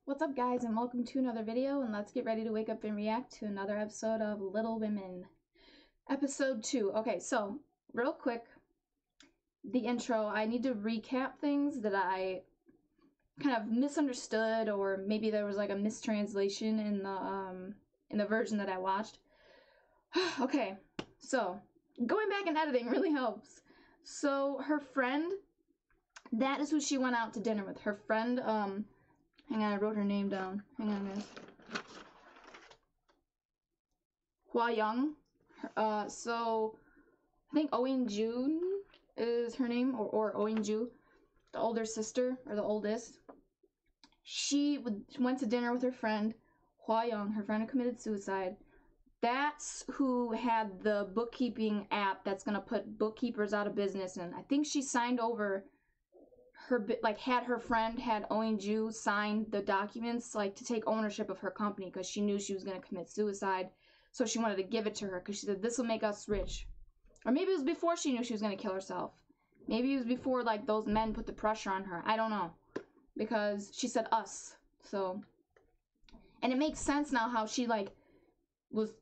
What's up, guys, and welcome to another video, and let's get ready to wake up and react to another episode of Little Women. Episode 2. Okay, so, real quick, the intro, I need to recap things that I kind of misunderstood, or maybe there was like a mistranslation in the version that I watched. Okay, so, going back and editing really helps. So, her friend, that is who she went out to dinner with. Her friend, hang on, I wrote her name down. Hang on, guys. Hwa Young. So I think Oin Jun is her name, or Oin Ju, the older sister, or the oldest. She went to dinner with her friend, Hwa Young. Her friend who committed suicide. That's who had the bookkeeping app that's gonna put bookkeepers out of business, and I think she signed over her, like, had her friend, had Oin Ju sign the documents, like, to take ownership of her company, because she knew she was gonna commit suicide, so she wanted to give it to her, because she said, this will make us rich. Or maybe it was before she knew she was gonna kill herself. Maybe it was before, like, those men put the pressure on her. I don't know, because she said us, so. And it makes sense now how she, like, was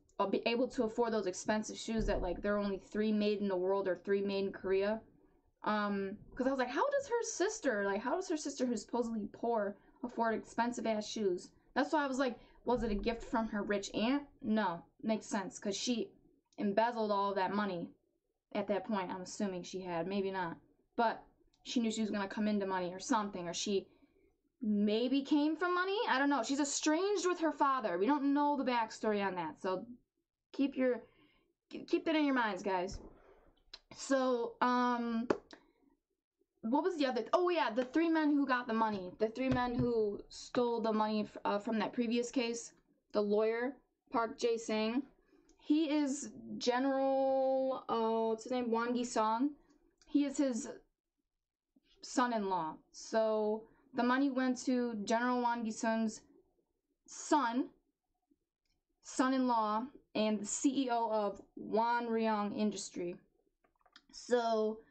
able to afford those expensive shoes that, like, there are only 3 made in the world, or 3 made in Korea. Because I was like, how does her sister, who's supposedly poor, afford expensive ass shoes? That's why I was like, was it a gift from her rich aunt? No, makes sense, because she embezzled all of that money at that point. I'm assuming she had, maybe not, but she knew she was gonna come into money or something, or she maybe came from money. I don't know. She's estranged with her father. We don't know the backstory on that, so keep that in your minds, guys. So, what was the other? Oh yeah, the 3 men who got the money. The 3 men who stole the money from that previous case. The lawyer, Park Jae-sang. He is General, what's his name? Won Gi-sung. He is his son-in-law. So the money went to General Won Gi-sung's son-in-law, and the CEO of Won Ryong Industry. So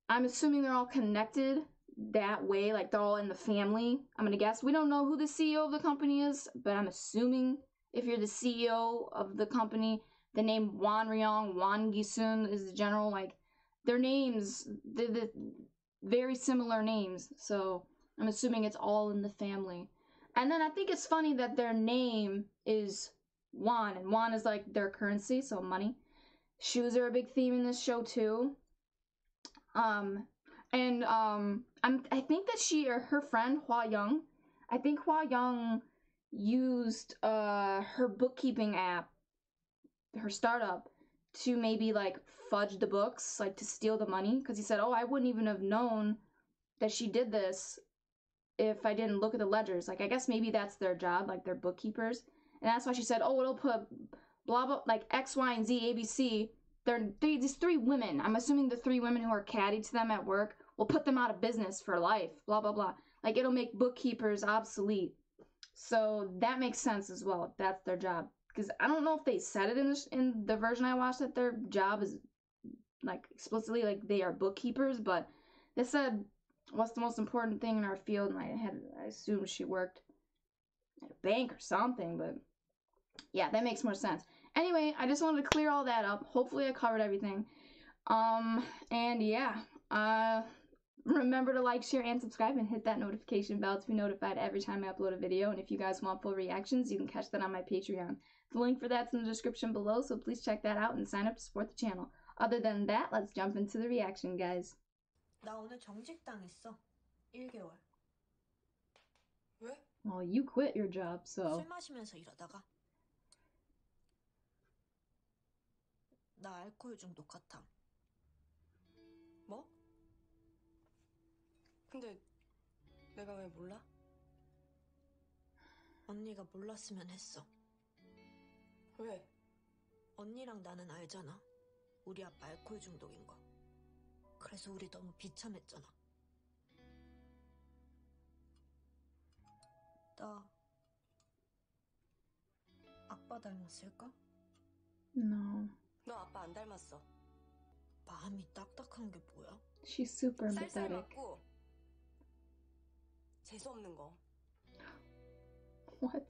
I'm assuming they're all connected that way, like they're all in the family. I'm gonna guess. We don't know who the CEO of the company is, but I'm assuming if you're the CEO of the company, the name Won Ryong, Won Gi-sun is the general, like, their names, the very similar names, so I'm assuming it's all in the family. And then I think it's funny that their name is won, and won is like their currency, so money. Shoes are a big theme in this show too. I think that her friend Hwa Young, I think Hwa Young used her bookkeeping app, her startup, to maybe like fudge the books, like to steal the money, because he said, oh, I wouldn't even have known that she did this if I didn't look at the ledgers. Like, I guess maybe that's their job, like they're bookkeepers, and that's why she said, oh, it'll put blah blah, like X, Y, and Z, ABC. These 3 women, I'm assuming the 3 women who are caddy to them at work, will put them out of business for life, blah blah blah. Like, it'll make bookkeepers obsolete. So that makes sense as well, if that's their job. Because I don't know if they said it in the version I watched that their job is, like, explicitly, like, they are bookkeepers, but they said, what's the most important thing in our field, and I assumed she worked at a bank or something, but yeah, that makes more sense. Anyway, I just wanted to clear all that up. Hopefully I covered everything. And yeah, remember to like, share, and subscribe, and hit that notification bell to be notified every time I upload a video. And if you guys want full reactions, you can catch that on my Patreon. The link for that's in the description below, so please check that out and sign up to support the channel. Other than that, let's jump into the reaction, guys. 나 오늘 정직당했어. 1개월. 왜? Well, you quit your job, so. 술 마시면서 이러다가 나 알코올 중독 같아. 뭐? 근데 내가 왜 몰라? 언니가 몰랐으면 했어. 왜? 언니랑 나는 알잖아. 우리 아빠 알코올 중독인 거. 그래서 우리 너무 비참했잖아. 나 아빠 닮았을까? No. 너 아빠 안 닮았어. 마음이 딱딱한 게 뭐야? She's super 쌀쌀 empathetic. 맞고 재수 없는 거. What?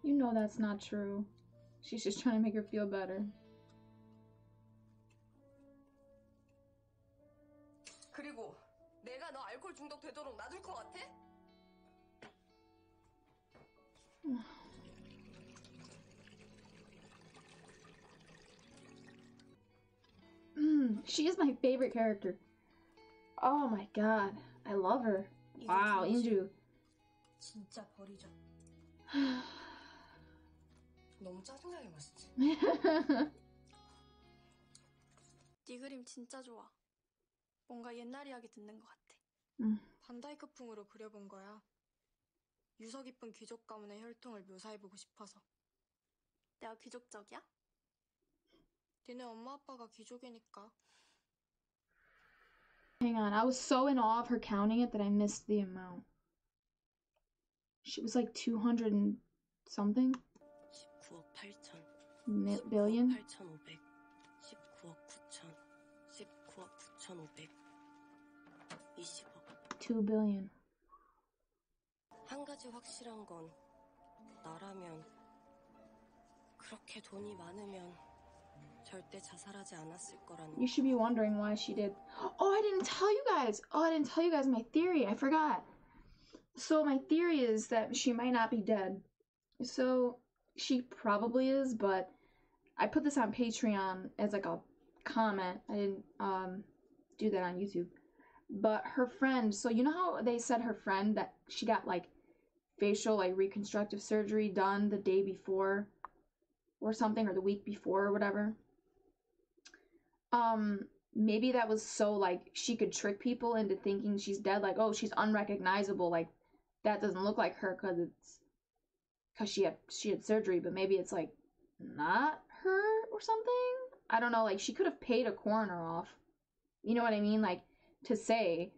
You know that's not true. She's just trying to make her feel better. 그리고 내가 너 알코올 중독 되도록 놔둘 것 같아? She is my favorite character. Oh my god. I love her. Wow, 인주. 진짜 버리자. 너무 짜증나게 맛있지? 네 그림 진짜 좋아. 뭔가 옛날 이야기 듣는 것 같아. 반다이크풍으로 그려본 거야. 유서 깊은 귀족 가문의 혈통을 묘사해보고 싶어서. 내가 귀족적이야? 니네 엄마 아빠가 귀족이니까. Hang on, I was so in awe of her counting it that I missed the amount. She was like 200 and something 19억 8천 billion. 8,500 19억 9천 19억 9,500 20억 2 billion. 한 가지 확실한 건 나라면 그렇게 돈이 많으면 절대 자살하지 않았을 거라는 You should be wondering why she did. Oh, I didn't tell you guys. Oh, I didn't tell you guys my theory. I forgot. So my theory is that she might not be dead. So she probably is, but I put this on Patreon as like a comment. I didn't do that on YouTube. But her friend, so you know how they said her friend that she got like facial like reconstructive surgery done the day before or something, or the week before or whatever? Maybe that was so like she could trick people into thinking she's dead, like, oh, she's unrecognizable, like that doesn't look like her because she had surgery, but maybe it's like not her or something. I don't know, like she could have paid a coroner off, you know what I mean, like to say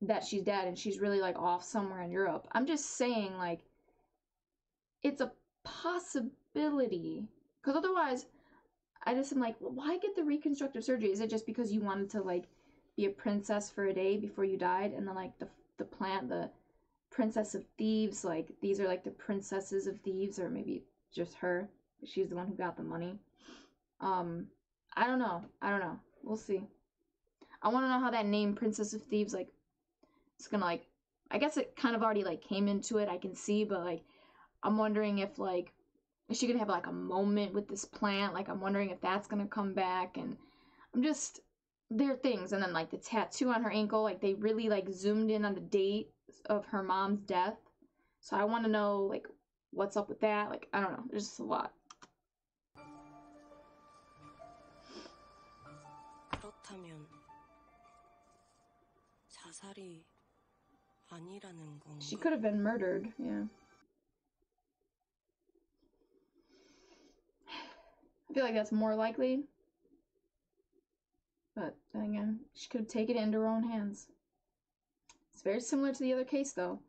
that she's dead and she's really like off somewhere in Europe. I'm just saying, like, it's a possibility, because otherwise I just am like, well, why get the reconstructive surgery? Is it just because you wanted to like be a princess for a day before you died, and then like the princess of thieves, like these are like the princesses of thieves, or maybe just her, she's the one who got the money. I don't know, we'll see. I want to know how that name Princess of Thieves, like, it's gonna like, I guess it kind of already like came into it, I can see, but like I'm wondering if like is she gonna have like a moment with this plant? Like I'm wondering if that's gonna come back, and I'm just, there are things. And then like the tattoo on her ankle, like they really like zoomed in on the date of her mom's death, so I want to know like what's up with that. Like I don't know, there's just a lot. 그렇다면 자살이 아니라는 건가? She could have been murdered, yeah. I feel like that's more likely. But then again, she could have taken it into her own hands. It's very similar to the other case, though.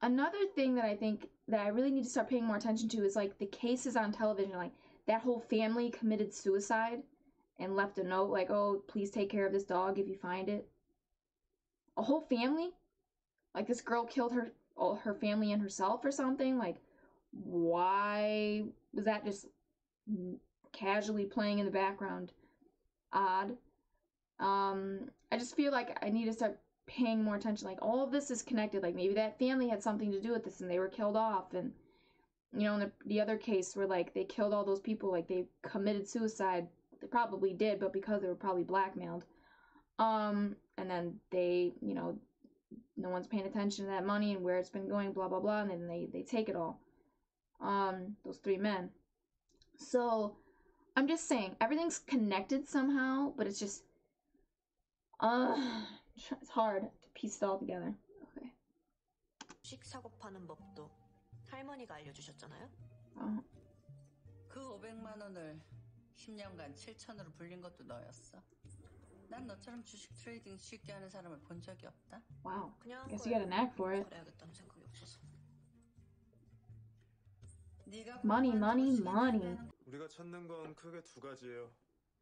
Another thing that I think that I really need to start paying more attention to is like the cases on television. Like that whole family committed suicide and left a note like, oh, please take care of this dog if you find it. A whole family? Like this girl killed her family and herself or something? Like, why was that just casually playing in the background? Odd. I just feel like I need to start paying more attention. Like all of this is connected. Like maybe that family had something to do with this and they were killed off. And you know, in the other case where like they killed all those people, like they committed suicide. They probably did, but because they were probably blackmailed. And then they, you know, no one's paying attention to that money and where it's been going, blah blah blah, and then they take it all. Those three men. So I'm just saying everything's connected somehow, but it's just it's hard to piece it all together. Okay. 주식 사고 파는 법도 할머니가 알려주셨잖아요. 그 500만 원을 10년간 7천으로 불린 것도 너였어. 난 너처럼 주식 트레이딩 쉽게 하는 사람을 본 적이 없다. Wow. 그냥 Guess you got a knack for it. 그래야겠다는 생각이 없어서. Money, money, money. 우리가 찾는 건 크게 두 가지예요.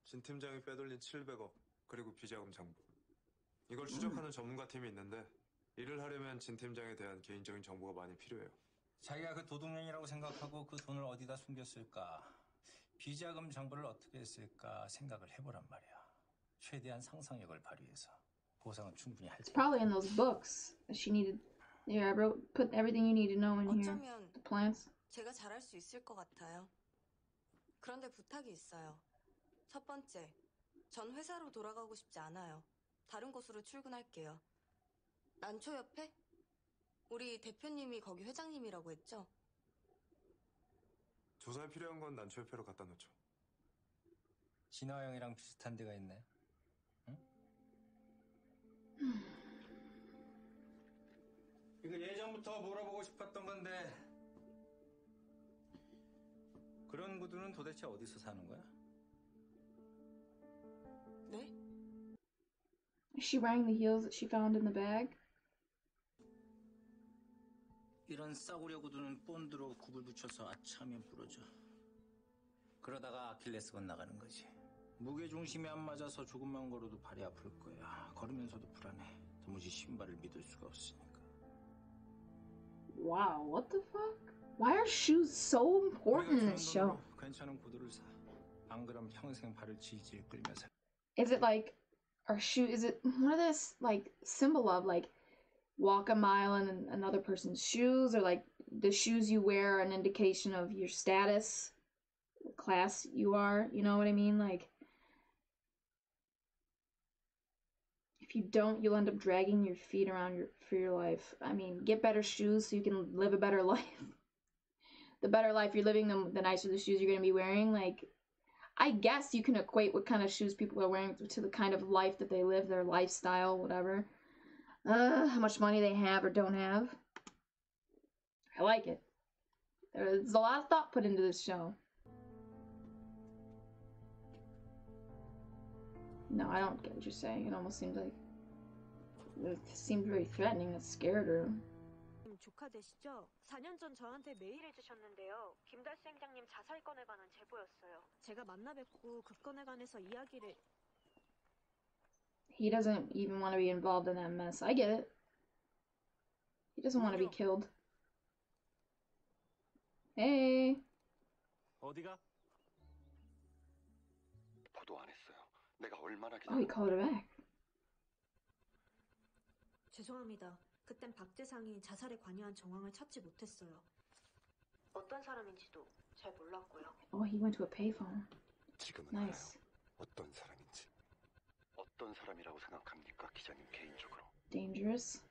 진 팀장이 빼돌린 700억, 그리고 비자금 장부. 이걸 추적하는 전문가 팀이 있는데 일을 하려면 진 팀장에 대한 개인적인 정보가 많이 필요해요. 자기가 그 도둑년이라고 생각하고 그 돈을 어디다 숨겼을까? 비자금 정보를 어떻게 했을까 생각을 해보란 말이야. 최대한 상상력을 발휘해서 보상은 충분히 할 It's 테니까. probably in those books that she needed. Yeah, I wrote, put everything you need to know in here. 어쩌면 The plans. 제가 잘할 수 있을 것 같아요. 그런데 부탁이 있어요. 첫 번째, 전 회사로 돌아가고 싶지 않아요. 다른 곳으로 출근할게요. 난초협회? 우리 대표님이 거기 회장님이라고 했죠? 조사에 필요한 건 난초협회로 갖다 놓죠. 진화 형이랑 비슷한 데가 있네. 응? 이거 예전부터 물어보고 싶었던 건데 그런 구두는 도대체 어디서 사는 거야? 네? Is she wearing the heels that she found in the bag? 이런 싸구려 구두는 본드로 굽을 붙여서 아차하면 부러져. 그러다가 아킬레스건 나가는 거지. 무게중심이 안 맞아서 조금만 걸어도 발이 아플 거야. 걸으면서도 불안해. 도무지 신발을 믿을 수가 없으니까. Wow, what the fuck? Why are shoes so important in this show? 괜찮은 구두를 사. 안 그럼 평생 발을 질질 끌면서. Is it like, is it, what is this, like, symbol of, like, walk a mile in another person's shoes, or, like, the shoes you wear are an indication of your status, what class you are, you know what I mean? Like, if you don't, you'll end up dragging your feet around for your life. I mean, get better shoes so you can live a better life. The better life you're living, the nicer the shoes you're going to be wearing. Like, I guess you can equate what kind of shoes people are wearing to the kind of life that they live, their lifestyle, whatever. How much money they have or don't have. I like it. There's a lot of thought put into this show. No, I don't get what you're saying. It almost seemed like... It seemed very threatening. It scared her. 조카 되시죠? 4년 전 저한테 메일 해주셨는데요. 김달수 행장님 자살 건에 관한 제보였어요. 제가 만나 뵙고 그 건에 관해서 이야기를... He doesn't even want to be involved in that mess. I get it. He doesn't want to be killed. Hey. 어디가? 보도 안 했어요. 내가 얼마나 Oh, he called her back. 죄송합니다. 그땐 박재상이 자살에 관여한 정황을 찾지 못했어요. 어떤 사람인지도 잘 몰랐고요. Oh, he went to a payphone. 지금은 Nice. 알아요. 어떤 사람인지. 어떤 사람이라고 생각합니까, 기자님 개인적으로? Dangerous.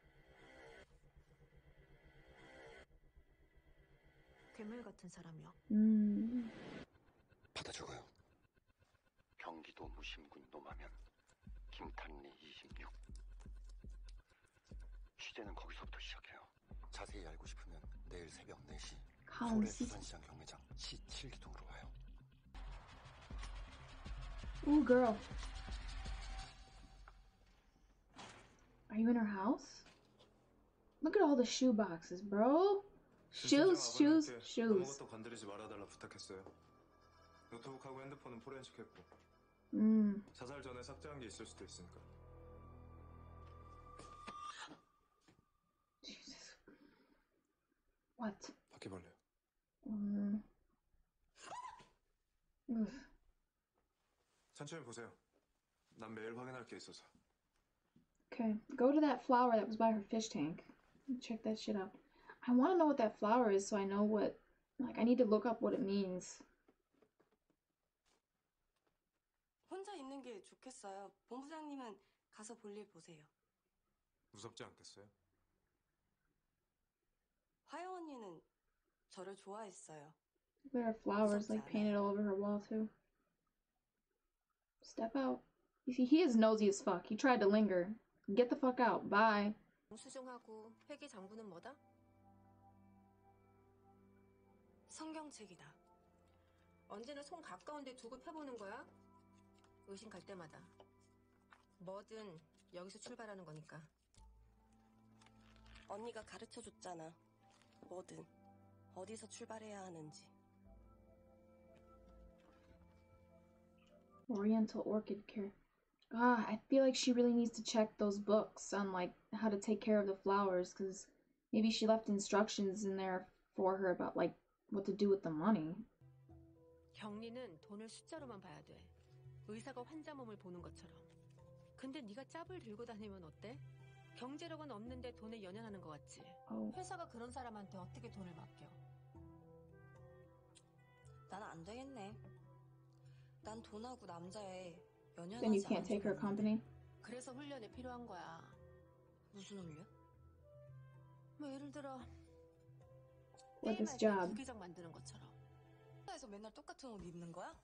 괴물 같은 사람이요. 받아주고요. 경기도 무심군 놈하면 김탄리 26. 취재는 거기서부터 시작해요. 자세히 알고 싶으면 내일 새벽 4시 서울의 수산시장 경매장 C7기동으로 와요. Ooh, girl. Are you in her house? Look at all the shoe boxes, bro. Shoes, shoes, shoes. 아무것도 건드리지 말아달라 부탁했어요. 노트북하고 핸드폰은 포렌식했고. 자살 전에 삭제한 게 있을 수도 있으니까. Jesus. What? 바퀴벌레요. 천천히 보세요. 난 매일 확인할 게 있어서. Okay, go to that flower that was by her fish tank. Check that shit out. I want to know what that flower is so I know what... Like, I need to look up what it means. 혼자 있는 게 좋겠어요. 본부장님은 가서 볼일 보세요. 무섭지 않겠어요? 화영 언니는 저를 좋아했어요. There are flowers like painted all over her wall too. Step out. You see, he is nosy as fuck. He tried to linger. Get the fuck out. Bye. 수정하고 회계 장부는 뭐다? 성경책이다. 언제나 손 가까운 데 두고 펴보는 거야? 의심 갈 때마다. 뭐든 여기서 출발하는 거니까. 언니가 가르쳐줬잖아. 뭐든 어디서 출발해야 하는지. Oriental orchid care. I feel like she really needs to check those books on like how to take care of the flowers, because maybe she left instructions in there for her about like what to do with the money. 격리는 돈을 숫자로만 봐야 돼. 의사가 환자 몸을 보는 것처럼. 근데 네가 짭을 들고 다니면 어때? 경제력은 없는데 돈에 연연하는 것 같지? 회사가 그런 사람한테 어떻게 돈을 맡겨? 난 안 되겠네. 난 돈하고 남자에 Then you 연연하지 can't take her company? 그래서 훈련이 필요한 거야. 무슨 훈련? 뭐 예를 들어 With this 게임할 때 job. 부계정 만드는 것처럼. 회사에서 맨날 똑같은 옷 입는 거야?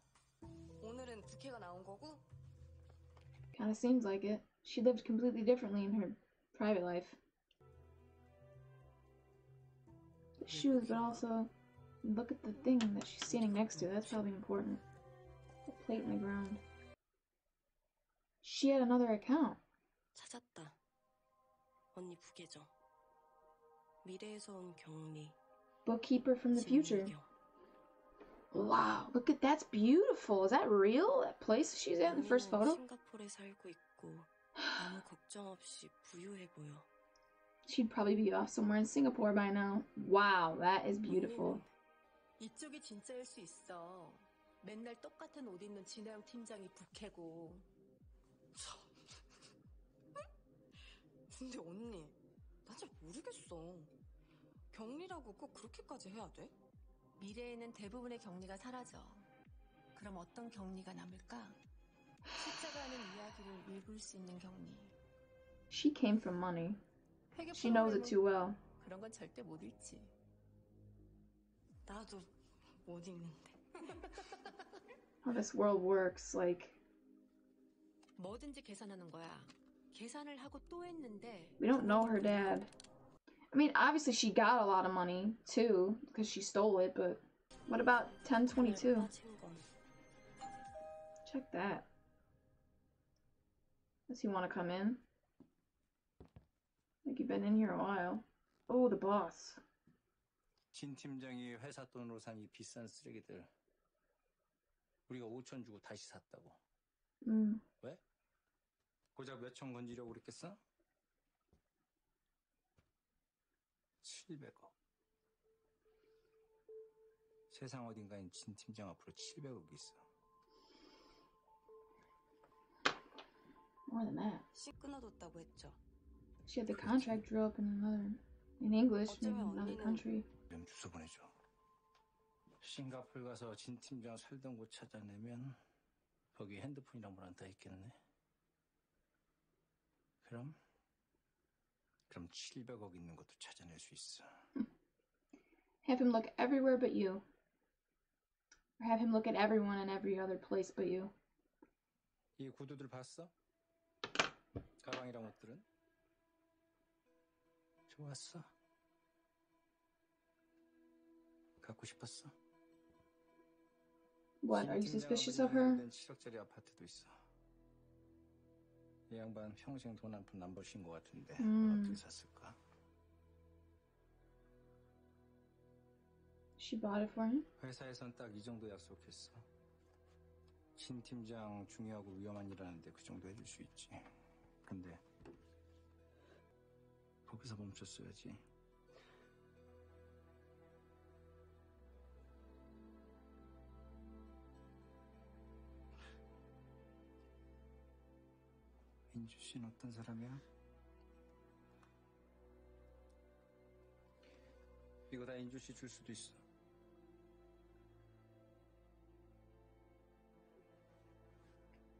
오늘은 부캐가 나온 거고? Kinda seems like it. She lived completely differently in her private life. The shoes, but also look at the thing that she's standing next to. That's probably important. The plate in the ground. She had another account. 찾았다. 언니 부계정. 미래에서 온 경리. Bookkeeper from the future. Wow, look at that's beautiful. Is that real? That place she's at in the first photo? 싱가포르에 살고 있고 아무 걱정 없이 부유해 보여. She'd probably be off somewhere in Singapore by now. Wow, that is beautiful. 이쪽이 진짜일 수 있어. 맨날 똑같은 옷 입는 진아영 팀장이 부캐고. 근데 언니, 나 잘 모르겠어. 격리라고 꼭 그렇게까지 해야 돼? 미래에는 대부분의 격리가 사라져. 그럼 어떤 격리가 남을까? 숫자가 하는 이야기를 읽을 수 있는 격리. She came from money. 회계 She knows it too well. 그런 건 절대 못 읽지. 나도 못 읽는데. How this world works, like 뭐든지 계산하는 거야. 계산을 하고 또 했는데 we don't know her dad. I mean, obviously she got a lot of money too because she stole it, but what about 1022? Check that. Does he want to come in? Like you've been in here a while. Oh, the boss. 진 팀장이 회사 돈으로 산 이 비싼 쓰레기들 우리가 5천 주고 다시 샀다고. 왜? 고작 몇 천 건지려고 그랬겠어? 700억. 세상 어딘가엔 진 팀장 앞으로 700억이 있어. More than that. 씨 끊어뒀다고 했죠. She had the contract drew up in English, maybe in another country. 좀 주소 보내줘. 싱가포르 가서 진 팀장 살던 곳 찾아내면 거기 핸드폰이랑 뭐랑 다 있겠네. 그럼 700억 있는 것도 찾아낼 수 있어. Have him look everywhere but you. Or have him look at everyone in every other place but you. 이 구두들 봤어? 가방이랑 옷들은? 좋았어. 갖고 싶었어. What, are you suspicious of her? 7억짜리 아파트도 있어. 이 양반 평생 돈 한 푼 안 버신 것 같은데 어떻게 샀을까? She bought it for him? 회사에선 딱 이 정도 약속했어. 신 팀장 중요하고 위험한 일 하는데 그 정도 해줄 수 있지. 근데 거기서 멈췄어야지. 인주 씨는 어떤 사람이야? 이거 다 인주 씨 줄 수도 있어.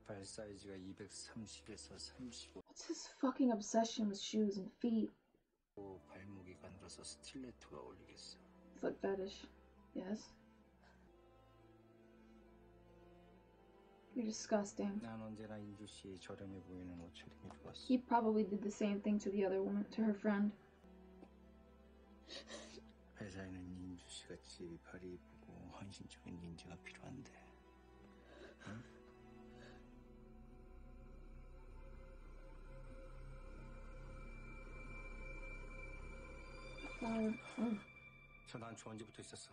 발 사이즈가 230에서 35. What's his fucking obsession with shoes and feet? 발목이 간들어서 스틸레토가 어울리겠어. Foot fetish. Yes. You're disgusting. 난 언제나 인주 씨 저렴해 보이는 옷차림이 좋았어. He probably did the same thing to the other woman, to her friend. 회사에는 인주 씨 같이 발이 이쁘고 헌신적인 인재가 필요한데. 응? 저 난초 언제부터 있었어?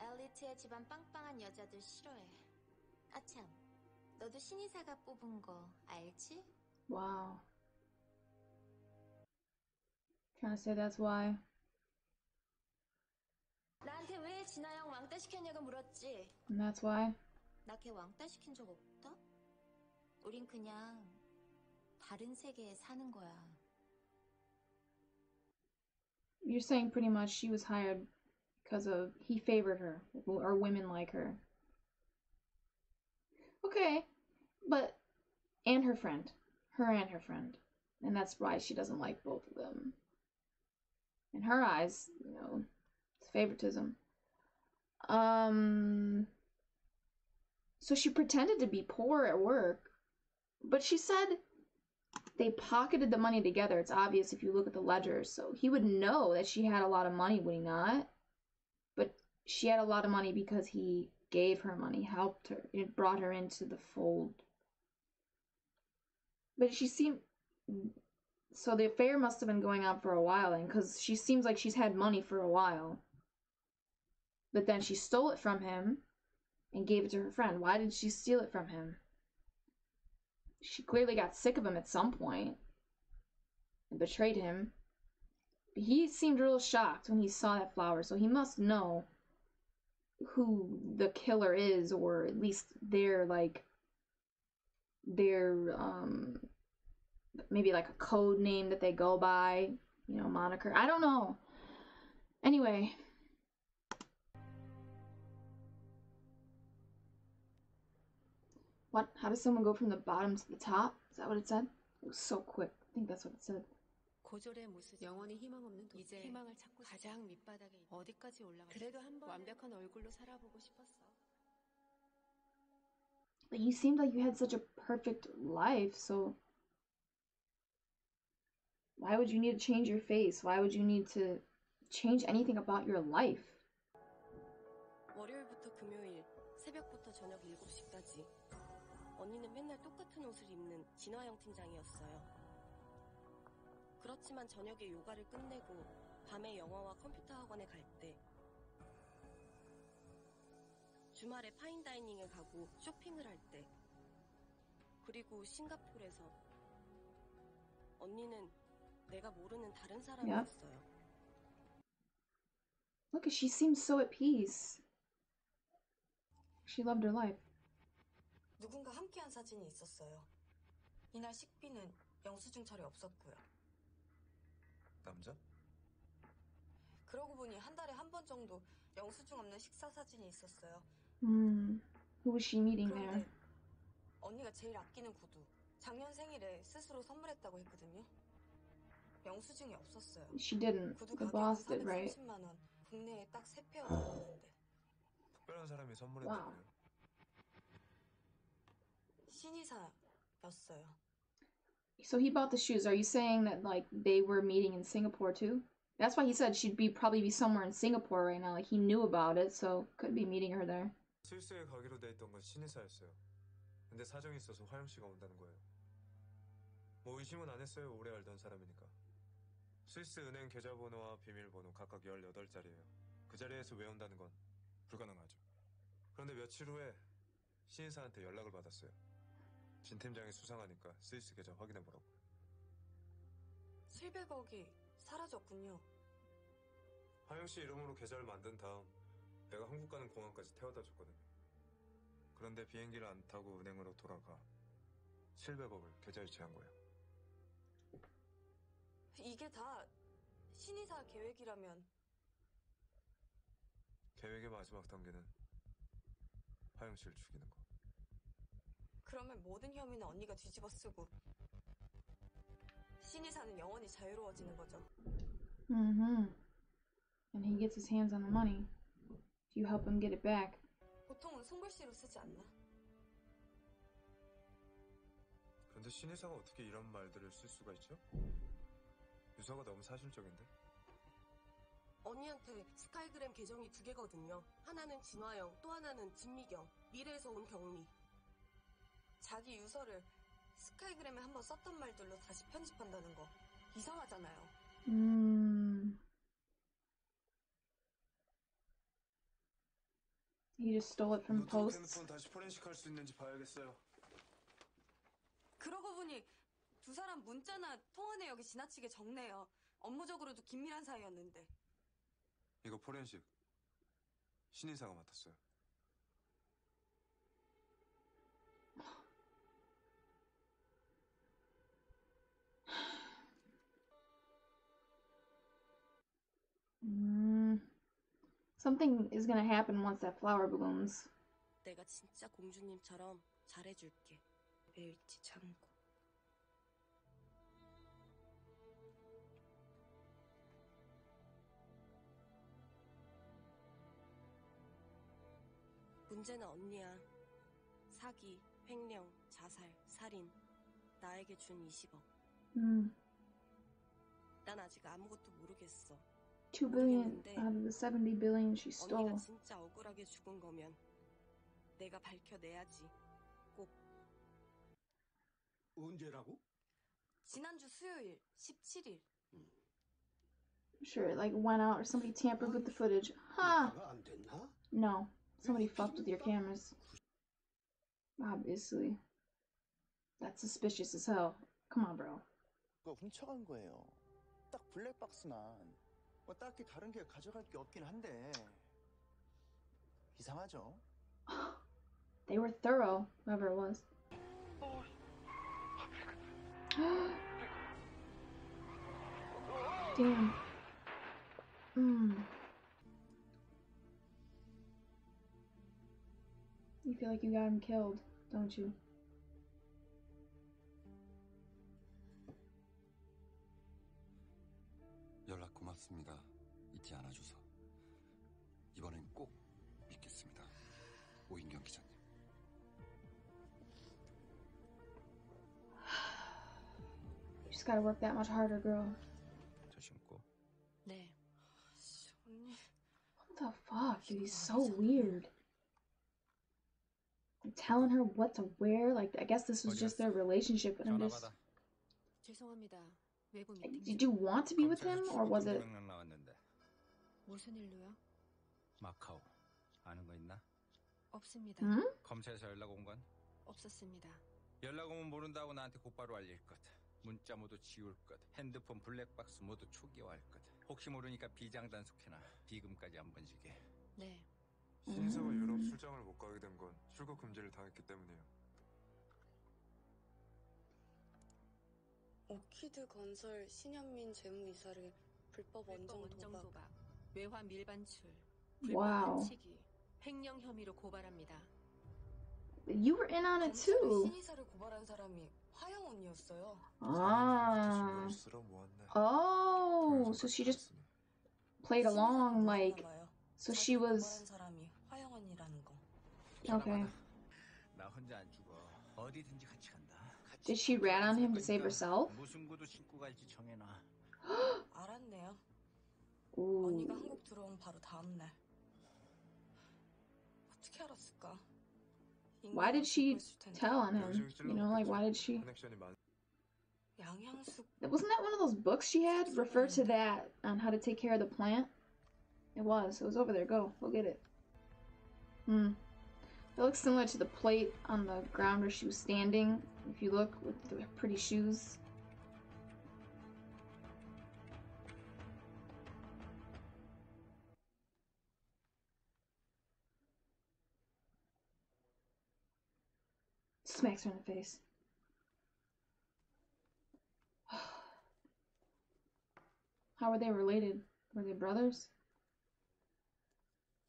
엘리트의 집안 빵빵한 여자들 싫어해. 아참, 너도 신이사가 뽑은 거 알지? Wow. Trying to say that's why. 나한테 왜 진아영 왕따 시켰냐고 물었지. And that's why. 나 걔 왕따 시킨 적 없다? 우린 그냥 다른 세계에 사는 거야. You're saying pretty much she was hired because of he favored her or women like her. Okay, but and her friend, and that's why she doesn't like both of them. In her eyes, you know, it's favoritism. So she pretended to be poor at work, but she said they pocketed the money together. It's obvious if you look at the ledgers. So he would know that she had a lot of money, would he not? But she had a lot of money because he gave her money, helped her. It brought her into the fold. But she seemed... So the affair must have been going on for a while then, because she seems like she's had money for a while. But then she stole it from him and gave it to her friend. Why did she steal it from him? She clearly got sick of him at some point and betrayed him. But he seemed real shocked when he saw that flower, so he must know who the killer is, or at least their maybe like a code name that they go by, you know, moniker. I don't know. Anyway. What? How does someone go from the bottom to the top? Is that what it said? It was so quick. I think that's what it said. 고졸의 모습, 영원히 희망 없는 도 이제 희망을 찾고 가장 밑바닥에 어디까지 올라가. 그래도 한번 완벽한 얼굴로 살아보고 싶었어. But you seemed like you had such a perfect life, so why would you need to change your face? Why would you need to change anything about your life? 월요일부터 금요일 새벽부터 저녁 7시까지 언니는 맨날 똑같은 옷을 입는 진화영 팀장이었어요. 그렇지만 저녁에 요가를 끝내고 밤에 영화와 컴퓨터 학원에 갈 때, 주말에 파인다이닝에 가고 쇼핑을 할 때, 그리고 싱가포르에서 언니는 내가 모르는 다른 사람이었어요. Look, she seems so at peace. She loved her life. 누군가 함께한 사진이 있었어요. 이날 식비는 영수증 처리 없었고요. 남자? 그러고 보니 한 달에 한 번 정도 영수증 없는 식사 사진이 있었어요. Who was she meeting there? 언니가 제일 아끼는 구두, 작년 생일에 스스로 선물했다고 했거든요. 영수증이 없었어요. She didn't. 구두 The 가격은 boss did, right? 430만 원. 국내에 딱 3페어 들어갔는데. 특별한 사람이 선물했다고요? 신이사였어요. So he bought the shoes. Are you saying that like they were meeting in Singapore too? That's why he said she'd probably be somewhere in Singapore right now. Like he knew about it, so could be meeting her there. 스위스에 가기로 돼 있던 건 신이사였어요. 근데 사정이 있어서 화영 씨가 온다는 거예요. 뭐 의심은 안 했어요. 오래 알던 사람이니까. 스위스 은행 계좌번호와 비밀번호 각각 18자리예요. 그 자리에서 외운다는 건 불가능하죠. 그런데 며칠 후에 신이사한테 연락을 받았어요. 진 팀장이 수상하니까 스위스 계좌 확인해보라고. 700억이 사라졌군요. 화영 씨 이름으로 계좌를 만든 다음 내가 한국 가는 공항까지 태워다 줬거든요. 그런데 비행기를 안 타고 은행으로 돌아가 700억을 계좌에 취한 거예요. 이게 다 신이사 계획이라면... 계획의 마지막 단계는 화영 씨를 죽이는 거. 그러면 모든 혐의는 언니가 뒤집어 쓰고 신이사는 영원히 자유로워지는 거죠. And he gets his hands on the money. You help him get it back. 보통은 손글씨로 쓰지 않나? 그런데 신이사가 어떻게 이런 말들을 쓸 수가 있죠? 유서가 너무 사실적인데? 언니한테 스카이그램 계정이 2개거든요. 하나는 진화영, 또 하나는 진미경, 미래에서 온 경미. 자기 유서를 스카이그램에 한번 썼던 말들로 다시 편집한다는 거 이상하잖아요. He just stole it from 노트북 posts. 핸드폰 다시 포렌식할 수 있는지 봐야겠어요. 그러고 보니 두 사람 문자나 통화 내역이 지나치게 적네요. 업무적으로도 긴밀한 사이였는데. 이거 포렌식 신인사가 맡았어요. Something is gonna happen once that flower blooms. 내가 진짜 공주님처럼 잘해줄게. 매일치 참고. 문제는 언니야. 사기, 횡령, 자살, 살인. 나에게 준 20억. 난 아직 아무것도 모르겠어. 2 billion out of the 70 billion she stole. 언니가 진짜 억울하게 죽은 거면 내가 밝혀내야지. 꼭. 언제라고? 지난주 수요일 17일. I'm sure it like went out or somebody tampered with the footage. Huh? 안 됐나? No. Somebody fucked with your cameras. Obviously. That's suspicious as hell. Come on, bro. 그거 훔쳐간 거예요. 딱 블랙박스만. 뭐 딱히 다른 게 가져갈 게 없긴 한데. 이상하죠? They were thorough, whoever it was. Damn. You feel like you got him killed, don't you? 연락 고맙습니다. 잊지 않아줘서. 이번엔 꼭 믿겠습니다. 오인경 기자님. You just gotta work that much harder, girl. 저 신고. 네. 언니. What the fuck, dude? He's so weird. Like, telling her what to wear. Like, I guess this was just their relationship, but I'm 전화 just. 받아. 죄송합니다. 외부 Like, 미팅. did you want to be with him, or was it? 명령 나왔는데. 무슨 일로요? 마카오. 아는 거 있나? 없습니다. 검찰에서 연락 온 건? 없었습니다. 연락 오면 모른다고 나한테 곧바로 알릴 것. 문자 모두 지울 것. 핸드폰 블랙박스 모두 초기화할 것. 혹시 모르니까 비장 단속해놔. 비금까지 안 번지게. 네. 신인사가 유럽 출장을 못 가게 된 건 출국 금지를 당했기 때문이에요. 오키드 건설 신현민 재무이사를 불법 원정 도박. 외화 밀반출. Wow. 해치기. 횡령 혐의로 고발합니다. You were in on it too. 신이사를 고발한 사람이 화영 언니였어요. Ah. Oh, so she just played along, like, so she was. 사람이 화영 언니라는 거. Okay. 나 혼자 안 죽어. 어디든지 같이 간다. Did she rat on him to save herself? 무슨 구두 신고 갈지 정해놔. 알았네요. Ooh. 언니가 한국 들어온 바로 다음 날. 어떻게 알았을까? Why did she tell on him? You know, like, why did she? 양향숙. Wasn't that one of those books she had? Refer to that on how to take care of the plant? It was. It was over there. Go get it. It looks similar to the plate on the ground where she was standing. If you look with the pretty shoes. Smacks her in the face. How were they related? Were they brothers?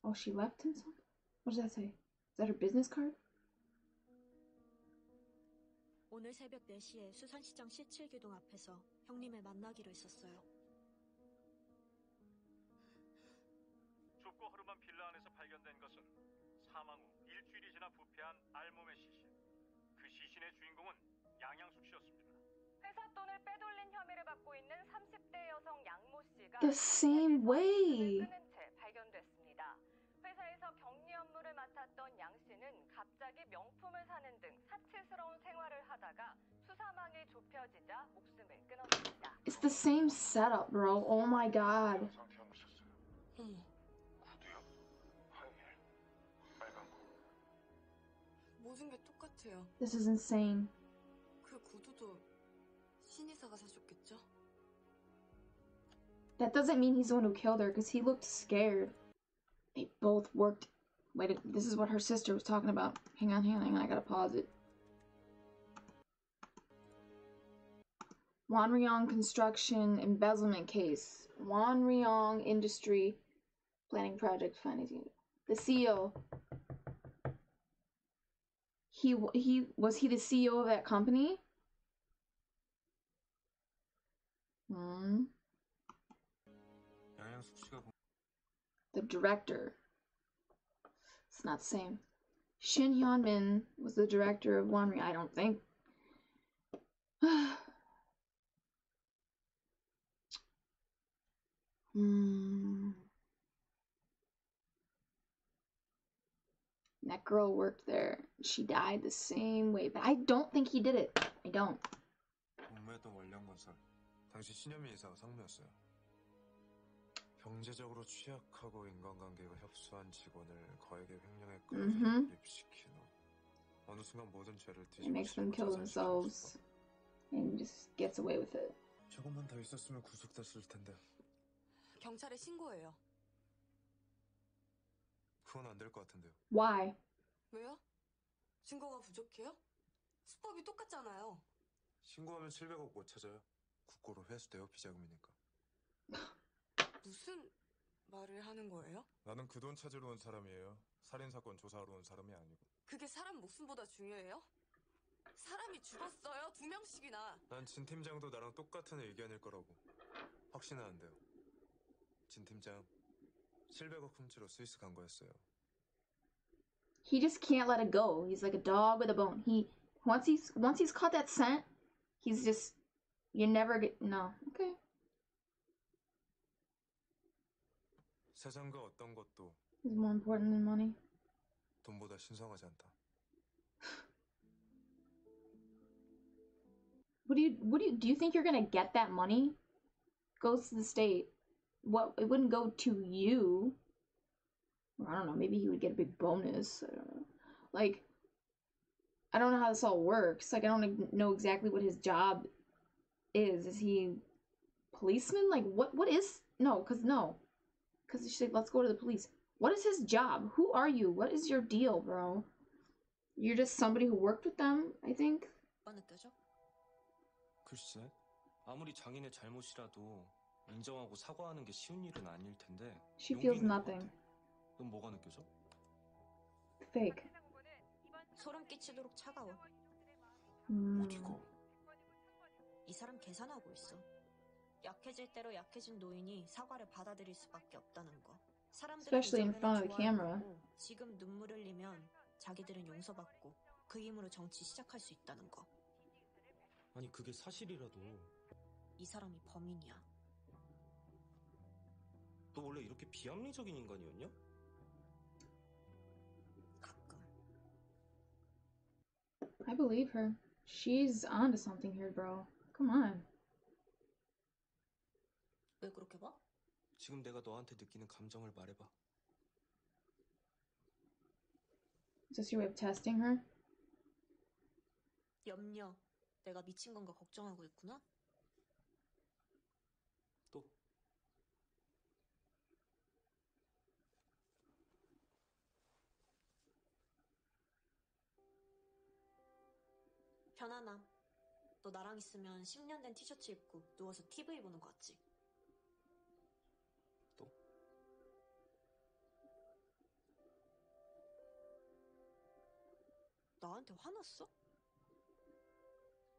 Oh, she left him something? What does that say? Is that her business card? 오늘 새벽 4시에 수산시장 C7기둥 앞에서 형님을 만나기로 했었어요. 좁고 허름한 빌라 안에서 발견된 것은 사망 후 일주일이 지나 부패한 알몸의 시신. 그 시신의 주인공은 양양숙 씨였습니다. 회사 돈을 빼돌린 혐의를 받고 있는 30대 여성 양모 씨가 The same way. 끊은 채 발견됐습니다. 회사에서 격리 업무를 맡았던 양 씨는 갑자기 명품을 사는 등 사치스러운 생활을 하다가 수사망이 좁혀지자 목숨을 끊었습니다. It's the same setup, bro. Oh my god. 같아요. This is insane. 그 구두도 신이사가 사줬겠죠? That doesn't mean he's the one who killed her, because he looked scared. They both worked. Wait, this is what her sister was talking about. Hang on, I gotta pause it. Wanryong Construction Embezzlement Case. Wanryong Industry Planning Project Financing. The CEO. Was he the CEO of that company? The director. It's not the same. Shin Hyun-min was the director of Wanryong. I don't think. That girl worked there. She died the same way, but I don't think he did it. I don't. 근무했던 월량건설. 당시 신현미 이사가 상무였어요. 경제적으로 취약하고 인간관계가 협소한 직원을 거액의 횡령에 끌어들입시키는 어느 순간 모든 죄를 It makes them kill themselves and just gets away with it. 조금만 더 있었으면 구속됐을 텐데. 경찰에 신고해요. 그건 안 될 것 같은데요. Why? 왜요? 증거가 부족해요? 수법이 똑같잖아요. 신고하면 700억 못 찾아요. 국고로 회수돼요, 비자금이니까. 무슨 말을 하는 거예요? 나는 그 돈 찾으러 온 사람이에요. 살인사건 조사하러 온 사람이 아니고. 그게 사람 목숨보다 중요해요? 사람이 죽었어요, 2명씩이나. 난 진 팀장도 나랑 똑같은 의견일 거라고. 확신은 안 돼요. 진 팀장, 700억 훔치러 스위스 간 거였어요. He just can't let it go. He's like a dog with a bone. Once he's caught that scent, he's just you never get no. Okay. 세상과 어떤 것도 Is more important than money. 돈보다 신성하지 않다. Do you think you're gonna get that money? Goes to the state. What, it wouldn't go to you. I don't know, maybe he would get a big bonus. I don't know. Like, I don't know how this all works. Like, I don't know exactly what his job is. Is he policeman? Like, what is... No, because she's like, let's go to the police. What is his job? Who are you? What is your deal, bro? You're just somebody who worked with them, I think? 글쎄, 아무리 장인의 잘못이라도 인정하고 사과하는 게 쉬운 일은 아닐 텐데. She feels nothing. 넌 뭐가 느껴져? Fake. 소름 끼치도록 차가워. 어디가? 이 사람 계산하고 있어. 약해질 대로 약해진 노인이 사과를 받아들일 수밖에 없다는 거. Especially in front of the camera. 지금 눈물 흘리면 자기들은 용서받고 그 힘으로 정치 시작할 수 있다는 거. 아니 그게 사실이라도. 이 사람이 범인이야. 너 원래 이렇게 비합리적인 인간이었냐? I believe her. She's onto something here, bro. Come on. 왜 그렇게 봐? 지금 내가 너한테 느끼는 감정을 말해봐. Is this your way of testing her? 염려. 내가 미친 건가 걱정하고 있구나? 또? 편안함. 너 나랑 있으면 10년 된 티셔츠 입고 누워서 TV 보는 거 같지? 또? 나한테 화났어?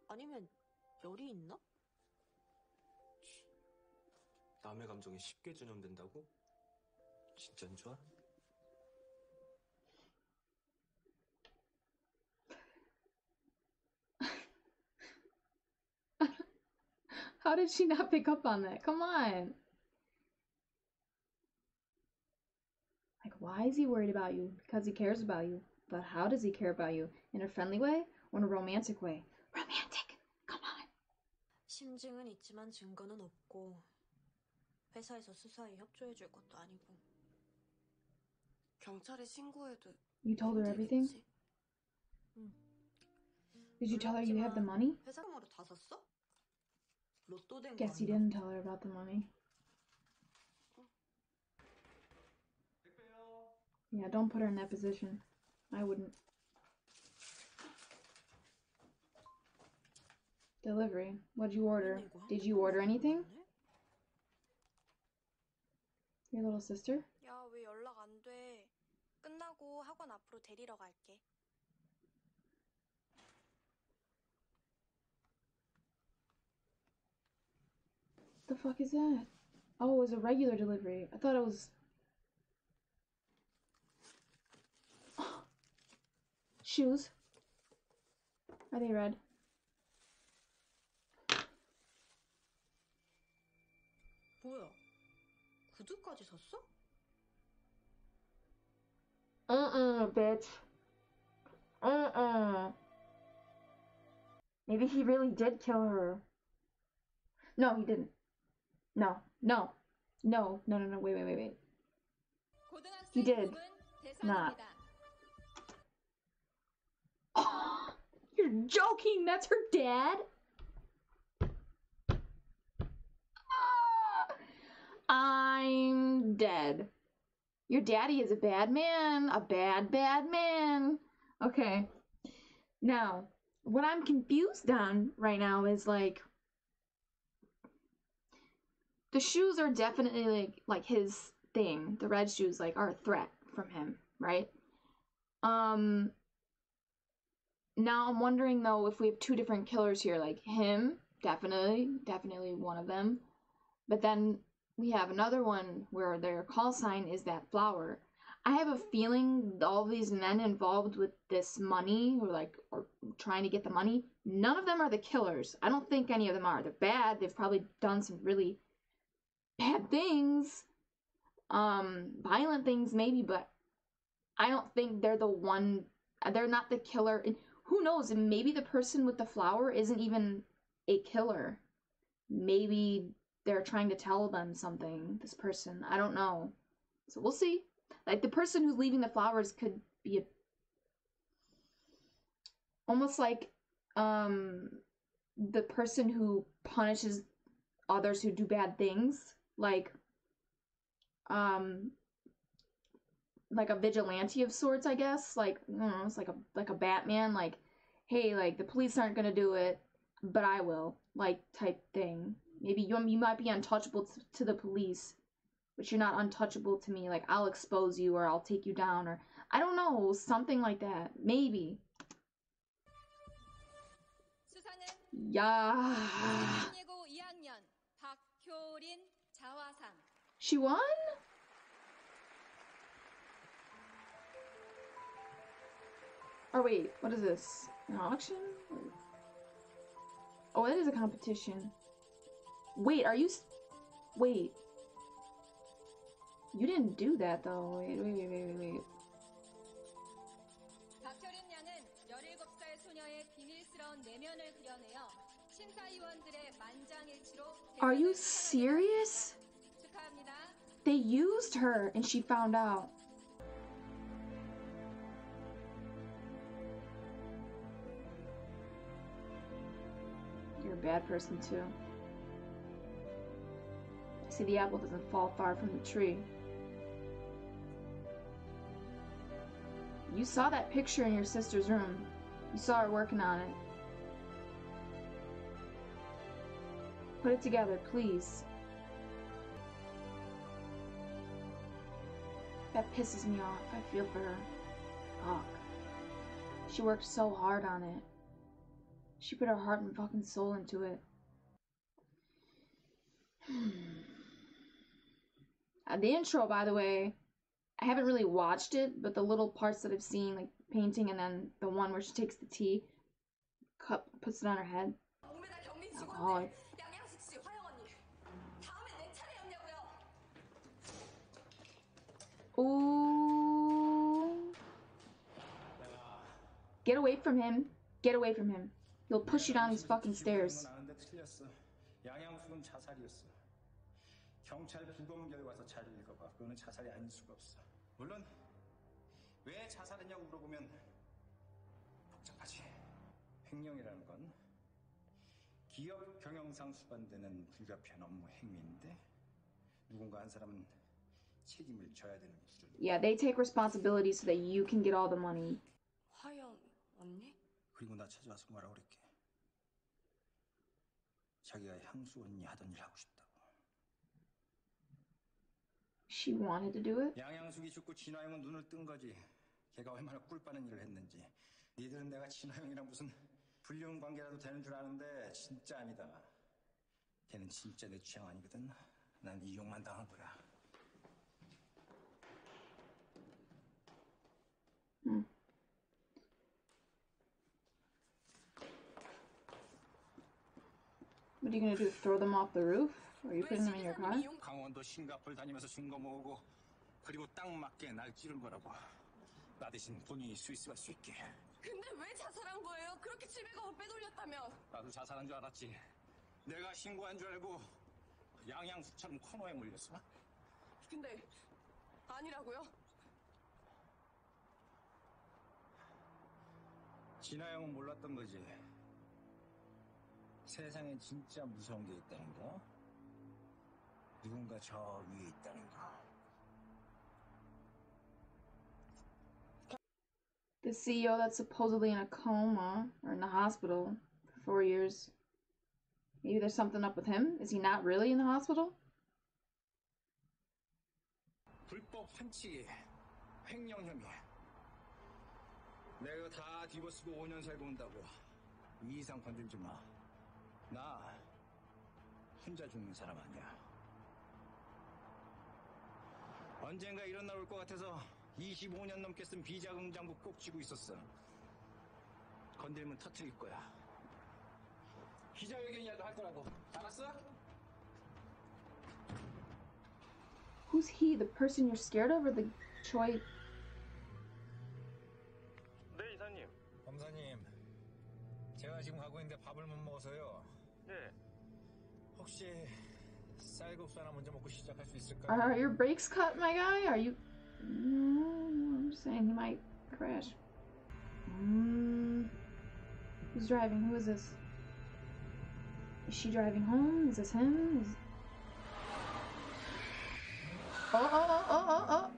아니면 열이 있나? 남의 감정에 쉽게 전염된다고? 진짠 줄 알아? How did she not pick up on that? Come on. Like, why is he worried about you? Because he cares about you. But how does he care about you? In a friendly way or in a romantic way? Romantic! Come on. 심증은 있지만 증거는 없고 회사에서 수사에 협조해줄 것도 아니고. 경찰에 신고해도 You told her everything? 응. Did you tell her you have the money? 회사금으로 다 샀어? 로또 된 거 Guess you 아니야? didn't tell her about the money. Yeah, don't put her in that position. I wouldn't. Delivery. What'd you order? Did you order anything? Your little sister? 야, 왜 연락 안 돼? 끝나고 학원 앞으로 데리러 갈게. The fuck is that? Oh, it was a regular delivery. I thought it was... Shoes. Are they red? 뭐야? 구두까지 샀어? Bitch. Maybe he really did kill her. No, he didn't. No. Wait. He did not. You're joking! That's her dad? I'm dead. Your daddy is a bad man. A bad man. Okay. Now, what I'm confused on right now is, like, the shoes are definitely, like his thing. The red shoes, like, are a threat from him, right? Now I'm wondering, though, if we have two different killers here. Like, him, definitely one of them. But then we have another one where their call sign is that flower. I have a feeling all these men involved with this money, or trying to get the money, none of them are the killers. I don't think any of them are. They're bad. They've probably done some really bad things. Violent things maybe, but I don't think they're the one. They're not the killer. And who knows? Maybe the person with the flower isn't even a killer. Maybe they're trying to tell them something, this person. I don't know. So we'll see. Like, the person who's leaving the flowers could be almost like the person who punishes others who do bad things. Like a vigilante of sorts, I guess. Like, I don't know, it's like a Batman. Like, hey, like, the police aren't gonna do it, but I will. Like, type thing. Maybe you might be untouchable to the police, but you're not untouchable to me. Like, I'll expose you, or I'll take you down, or I don't know, something like that. Maybe. Yeah. She won? Or wait, what is this? An auction? Oh, it is a competition. Wait, are you... Wait. You didn't do that, though. Wait. 박효린 양은 17살 소녀의 비밀스러운 내면을 그려내어 심사위원들의 만장일치로 Are you serious? 축하합니다. They used her and she found out. You're a bad person too. See, the apple doesn't fall far from the tree. You saw that picture in your sister's room. You saw her working on it. Put it together, please. That pisses me off. I feel for her. Fuck. She worked so hard on it. She put her heart and fucking soul into it. The intro, by the way, I haven't really watched it, but the little parts that I've seen, like painting, and then the one where she takes the tea, cup, puts it on her head. Alcoholic. Ooh. Get away from him. Get away from him. He'll push you down these fucking stairs. 양양숙은 자살이었어. 경찰 부검 결과서 잘 읽어봐. 그거는 자살이 아닐 수가 없어. 물론 왜 자살했냐고 물어보면 복잡하지. 횡령이라는 건 기업 경영상 수반되는 불가피한 업무 행위인데 누군가 한 사람은 책임을 져야 되는 구조죠. Yeah, they take responsibility so that you can get all the money. 화영 언니? 그리고 나 찾아와서 뭐라 그랬게. 자기가 향수 언니 하던 일 하고 싶다고. She wanted to do it? 양양숙이 죽고 진화영은 눈을 뜬 거지. 걔가 얼마나 꿀 빠는 일을 했는지. 니들은 내가 진화영이랑 무슨 불륜 관계라도 되는 줄 아는데 진짜 아니다. 걔는 진짜 내 취향 아니거든. 난 이용만 당한 거야. What are you gonna do? Throw them off the roof? Or are you putting them in your car? 강원도 싱가포르 다니면서 준 거 모으고 그리고 딱 맞게 날 찌른 거라고. 나 대신 본인이 스위스 갈 수 있게. 근데 왜 자살한 거예요? 그렇게 700억을 빼돌렸다며. 나도 자살한 줄 알았지. 내가 신고한 줄 알고 양양숙처럼 코너에 몰렸어. 근데 아니라고요? 진아영은 몰랐던 거지. 세상엔 진짜 무서운 게 있다는 거. 누군가 저 위에 있다는 거. The CEO that's supposedly in a coma or in the hospital for 4 years. Maybe there's something up with him? Is he not really in the hospital? 불법 환치, 횡령 혐의. 내가 다 뒤집어쓰고 5년 살고 온다고. 이 이상 건들지 마. 나 혼자 죽는 사람 아니야. 언젠가 이런 날 올 것 같아서 25년 넘게 쓴 비자금 장부 꼭 쥐고 있었어. 건들면 터뜨릴 거야. 기자회견이라도 할 거라고. 알았어? Who's he? The person you're scared of, or the Choi? 네, 이사님. 검사님, 제가 지금 가고 있는데 밥을 못 먹어서요. 예. 혹시 쌀국수 하나 먼저 먹고 시작할 수 있을까요? Are your brakes cut, my guy? Are you? No, I'm just saying he might crash. Who's driving? Who is this? Is she driving home? Is this him? Oh.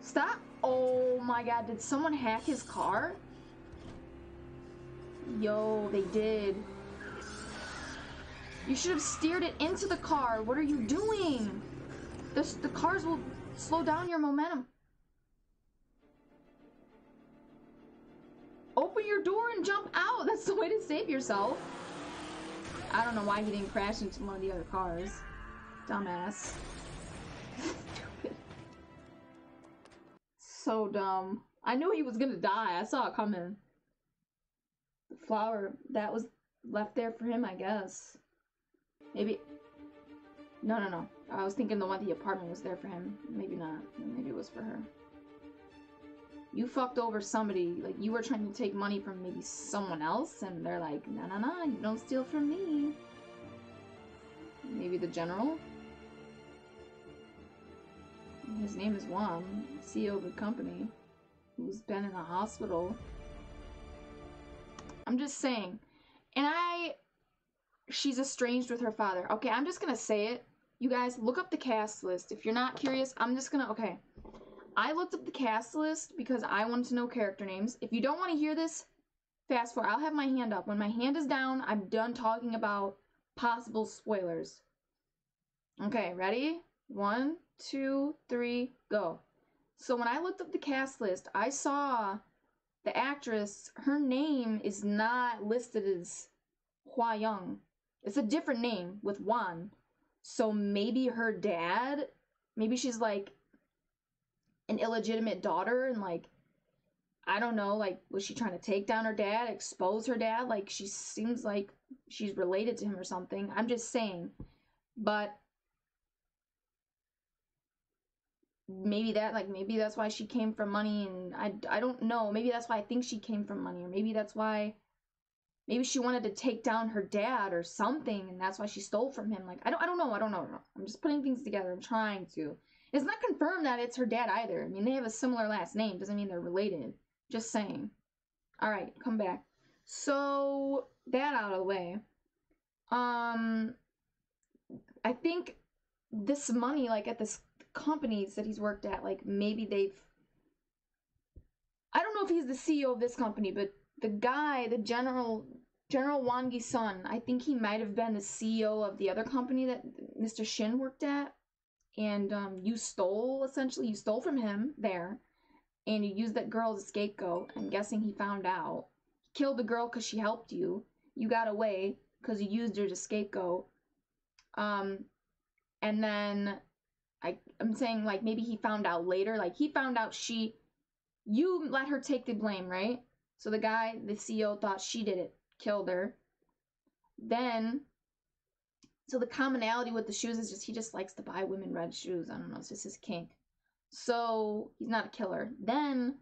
Stop. Oh my god, did someone hack his car? Yo, they did. You should have steered it into the car. What are you doing? The cars will slow down your momentum. Open your door and jump out. That's the way to save yourself. I don't know why he didn't crash into one of the other cars. Dumbass. Stupid. So dumb. I knew he was gonna die. I saw it coming. The flower, that was left there for him, I guess. Maybe. No. I was thinking the one at the apartment was there for him. Maybe not. Maybe it was for her. You fucked over somebody. Like, you were trying to take money from maybe someone else, and they're like, nah, you don't steal from me. Maybe the general? His name is Juan, CEO of the company, who's been in a hospital. I'm just saying. And she's estranged with her father. Okay, I'm just gonna say it. You guys, look up the cast list. If you're not curious, I'm just gonna, okay. I looked up the cast list because I wanted to know character names. If you don't want to hear this, fast forward. I'll have my hand up. When my hand is down, I'm done talking about possible spoilers. Okay, ready? 1, 2, 3, go. So when I looked up the cast list, I saw the actress, her name is not listed as Hua Young. It's a different name with Juan. So maybe her dad, maybe she's like an illegitimate daughter, and like, I don't know, like, was she trying to take down her dad, expose her dad? Like, she seems like she's related to him or something. I'm just saying. But maybe that's why she came from money, and I don't know. Maybe that's why I think she came from money, or maybe that's why, maybe she wanted to take down her dad or something, and that's why she stole from him. Like, I don't know. I'm just putting things together. I'm trying to. It's not confirmed that it's her dad either. I mean, they have a similar last name. Doesn't mean they're related. Just saying. Alright, come back. So that out of the way. I think this money, like at this companies that he's worked at, like maybe they've, I don't know if he's the CEO of this company, but the guy, the General Wangi son, I think he might have been the CEO of the other company that Mr. Shin worked at. And you stole from him there. And you used that girl as a scapegoat. I'm guessing he found out. He killed the girl because she helped you. You got away because you used her as a scapegoat. And then I'm saying, like, maybe he found out later. Like, he found out you let her take the blame, right? So the guy, the CEO, thought she did it. Killed her. Then, so the commonality with the shoes is just he just likes to buy women red shoes. I don't know, it's just his kink. So he's not a killer. Then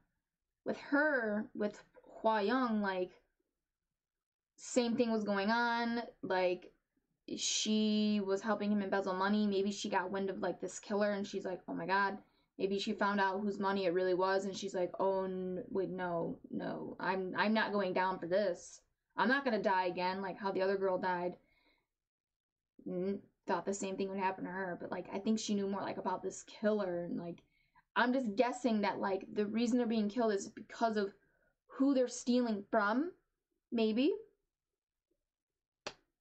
with her, with Hua Young, like same thing was going on. Like she was helping him embezzle money. Maybe she got wind of like this killer and she's like, oh my god. Maybe she found out whose money it really was and she's like, oh wait, no, I'm not going down for this. I'm not gonna die again like how the other girl died. Thought the same thing would happen to her, but like I think she knew more like about this killer, and like I'm just guessing that like the reason they're being killed is because of who they're stealing from. Maybe.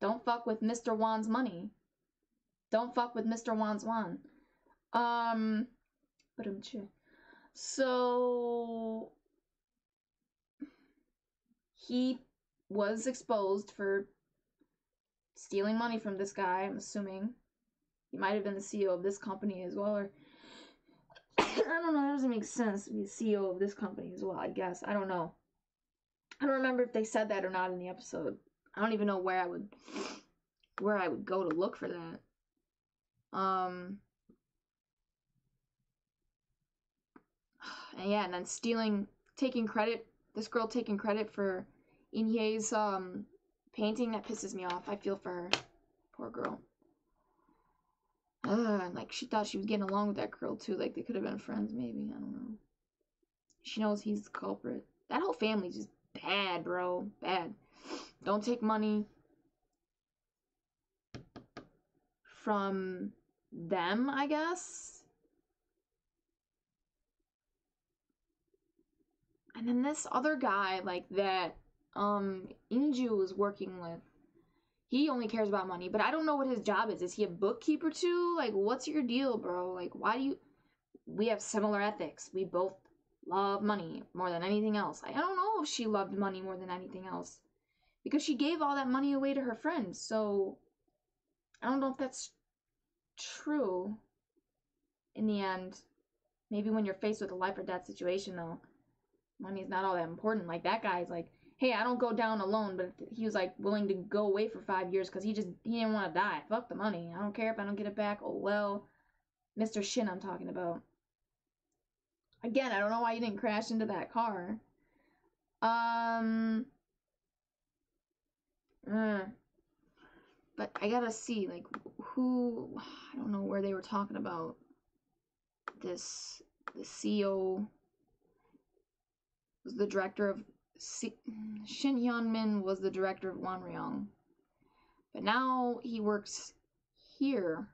Don't fuck with Mr. Wan's money. Don't fuck with Mr. Wan's Wan. But I'm sure. So he was exposed for stealing money from this guy, I'm assuming. He might have been the CEO of this company as well, or I don't know, that doesn't make sense to be the CEO of this company as well, I guess. I don't know. I don't remember if they said that or not in the episode. I don't even know where I would go to look for that. And yeah, and then taking credit, this girl taking credit for Inhye's painting, that pisses me off. I feel for her. Poor girl. Like, she thought she was getting along with that girl, too. Like, they could have been friends, maybe. I don't know. She knows he's the culprit. That whole family's just bad, bro. Bad. Don't take money from them, I guess. And then this other guy, like, that Inju was working with, he only cares about money, but I don't know what his job is. Is he a bookkeeper too? Like, what's your deal, bro? Like, why do you... We have similar ethics. We both love money more than anything else. I don't know if she loved money more than anything else, because she gave all that money away to her friends, so I don't know if that's true in the end. Maybe when you're faced with a life or death situation, though, money's not all that important. Like, that guy's like, hey, I don't go down alone, but he was like willing to go away for 5 years because he didn't want to die. Fuck the money. I don't care if I don't get it back. Oh well. Mr. Shin I'm talking about. Again, I don't know why you didn't crash into that car. But I gotta see, like, who, I don't know where they were talking about this. The CEO was the director of Shin Hyun-min was the director of Wanryong, but now he works here.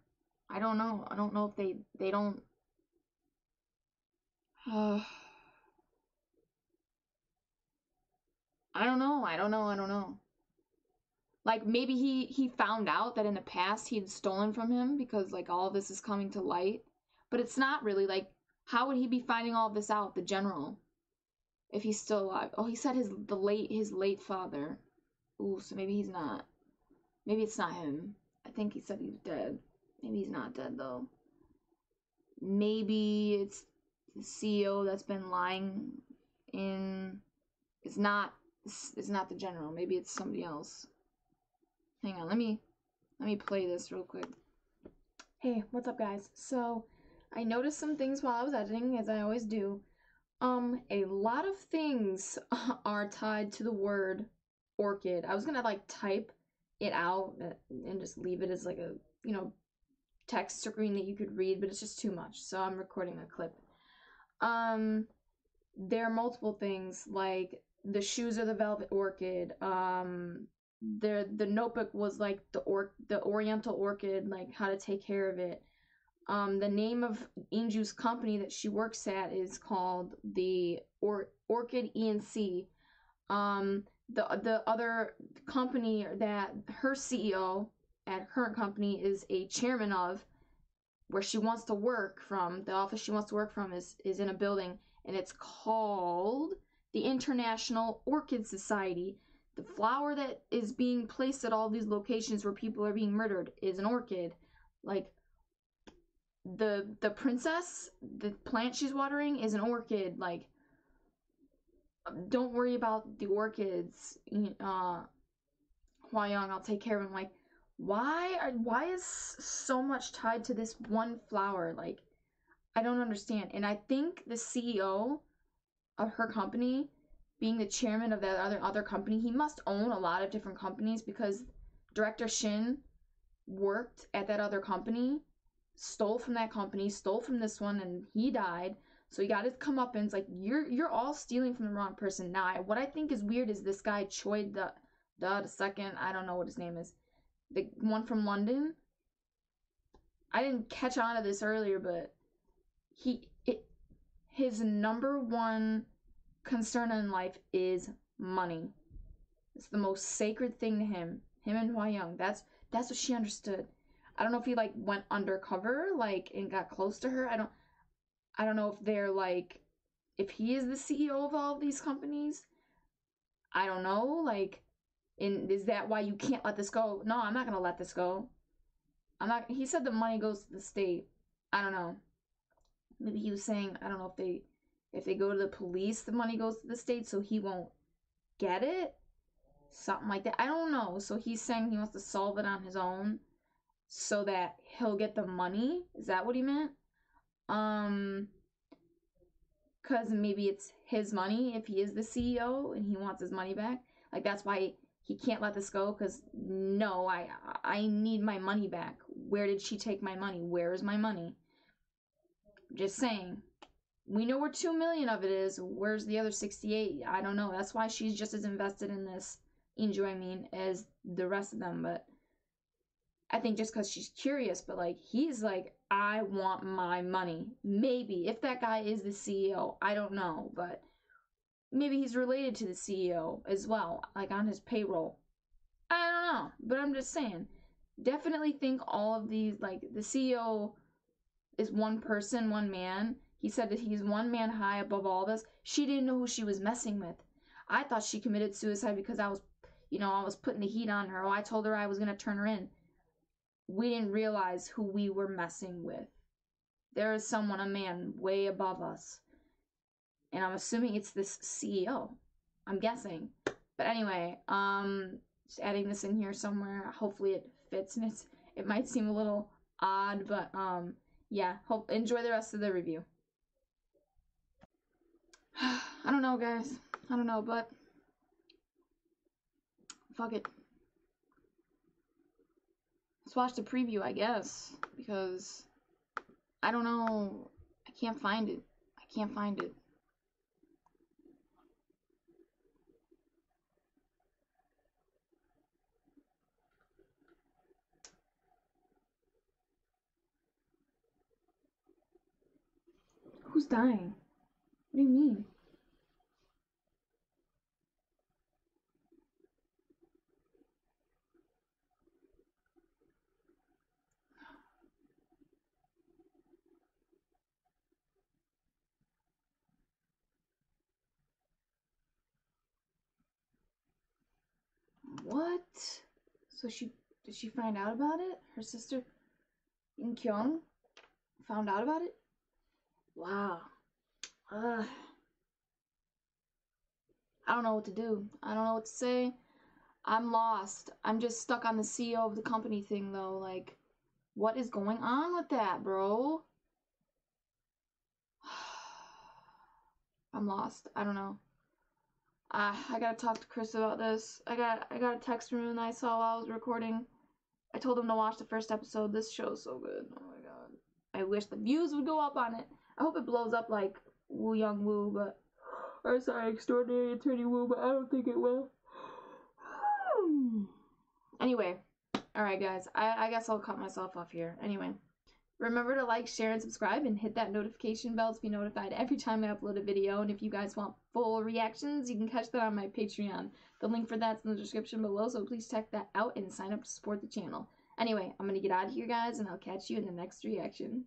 I don't know. I don't know if they don't. I don't know. Like, maybe he found out that in the past he had stolen from him because, like, all of this is coming to light. But it's not really, like, how would he be finding all of this out, the general, if he's still alive? Oh, he said his late father. Ooh, so maybe he's not. Maybe it's not him. I think he said he was dead. Maybe he's not dead, though. Maybe it's the CEO that's been lying in... It's not the general. Maybe it's somebody else. Hang on, let me play this real quick. Hey, what's up, guys? So, I noticed some things while I was editing, as I always do. A lot of things are tied to the word orchid. I was gonna, like, type it out and just leave it as, like, a, you know, text screen that you could read, but it's just too much, so I'm recording a clip. There are multiple things, like, the shoes are the velvet orchid. The notebook was like the oriental orchid, like how to take care of it. The name of Inju's company that she works at is called the Orchid ENC. The other company that her CEO at her company is a chairman of, where she wants to work from, the office she wants to work from is in a building, and it's called the International Orchid Society. The flower that is being placed at all these locations where people are being murdered is an orchid. Like, the princess, the plant she's watering is an orchid. Like, don't worry about the orchids. Hwa Young, I'll take care of him. Like, why is so much tied to this one flower? Like, I don't understand. And I think the CEO of her company, being the chairman of that other company, he must own a lot of different companies, because Director Shin worked at that other company, stole from that company, stole from this one, and he died. So he got his comeuppance. Like, you're all stealing from the wrong person. Now, what I think is weird is this guy Choi the second, I don't know what his name is, the one from London. I didn't catch on to this earlier, but his number one concern in life is money. It's the most sacred thing to him. Him and Hwa Young. That's what she understood. I don't know if he like went undercover, like, and got close to her. I don't know if they're like, if he is the CEO of all of these companies. I don't know. Like, is that why you can't let this go? No, I'm not gonna let this go. He said the money goes to the state. I don't know. Maybe he was saying, I don't know, if they go to the police, the money goes to the state, so he won't get it? Something like that. I don't know. So he's saying he wants to solve it on his own so that he'll get the money? Is that what he meant? Because maybe it's his money if he is the CEO and he wants his money back. Like, that's why he can't let this go, because no, I need my money back. Where did she take my money? Where is my money? Just saying. We know where 2 million of it is. Where's the other 68? I don't know. That's why she's just as invested in this, Inju, as the rest of them. But I think just because she's curious, but like, he's like, I want my money. Maybe, if that guy is the CEO, I don't know, but maybe he's related to the CEO as well, like on his payroll. I don't know, but I'm just saying, definitely think all of these, like, the CEO is one person, one man. He said that he's one man high above all this. She didn't know who she was messing with. I thought she committed suicide because I was putting the heat on her. Oh, I told her I was going to turn her in. We didn't realize who we were messing with. There is someone, a man, way above us. And I'm assuming it's this CEO. I'm guessing. But anyway, just adding this in here somewhere. Hopefully it fits, and it might seem a little odd, but yeah. Enjoy the rest of the review. I don't know, guys. I don't know, but fuck it. Let's watch the preview, I guess, because I don't know. I can't find it. I can't find it. Who's dying? What do you mean? What? So did she find out about it? Her sister, In Kyung, found out about it? Wow. I don't know what to do. I don't know what to say. I'm lost. I'm just stuck on the CEO of the company thing, though. Like, what is going on with that, bro? I'm lost. I don't know. I gotta talk to Chris about this. I got a text from him and I saw while I was recording. I told him to watch the first episode. This show's so good. Oh my god. I wish the views would go up on it. I hope it blows up like Woo Young Woo, but Or sorry, Extraordinary Attorney Woo, but I don't think it will. Anyway, alright guys, I guess I'll cut myself off here. Anyway, remember to like, share, and subscribe, and hit that notification bell to be notified every time I upload a video. And if you guys want full reactions, you can catch that on my Patreon. The link for that's in the description below, so please check that out and sign up to support the channel. Anyway, I'm gonna get out of here, guys, and I'll catch you in the next reaction.